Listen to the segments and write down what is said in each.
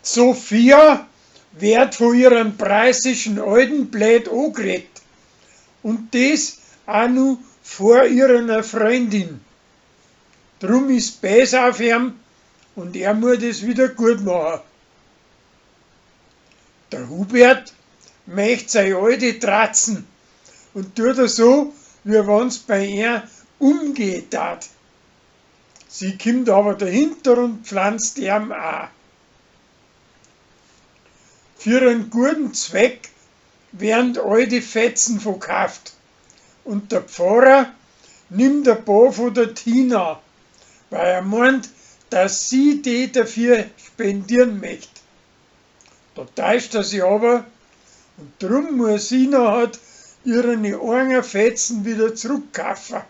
Sophia wird von ihrem preisischen alten Blät angeredet. Und das auch noch vor ihrer Freundin. Drum ist Bäs auf ihm und er muss es wieder gut machen. Der Hubert möchte seine alte tratzen und tut er so, wie wenn's bei ihm umgeht hat. Sie kommt aber dahinter und pflanzt ihm auch. Für einen guten Zweck werden alte Fetzen verkauft und der Pfarrer nimmt ein paar von der Tina, weil er meint, dass sie die dafür spendieren möchte. Da täuscht er sich aber und drum muss sie nachher ihre eigenen Fetzen wieder zurückkaufen.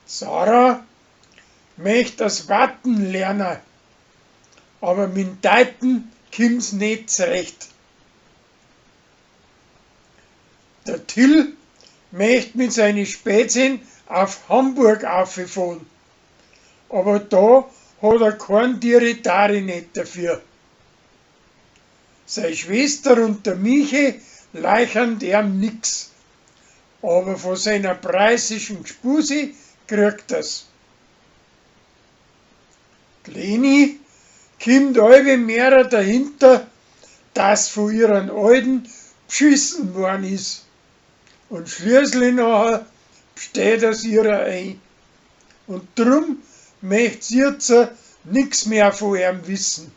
Sarah möchte das Warten lernen, aber mit dem Deuten kommt's nicht zurecht. Der Till möchte mit seinen Spätzchen auf Hamburg auffahren, aber da hat er keinen Diretari nicht dafür. Seine Schwester und der Michi leichern ihm nix, aber von seiner preisischen Gspusi kriegt er's. Die Leni kommt alle mehr dahinter, dass von ihren Alten beschissen worden ist. Und schließlich nachher besteht es ihrer ein. Und drum möchte sie jetzt nix mehr von ihm wissen.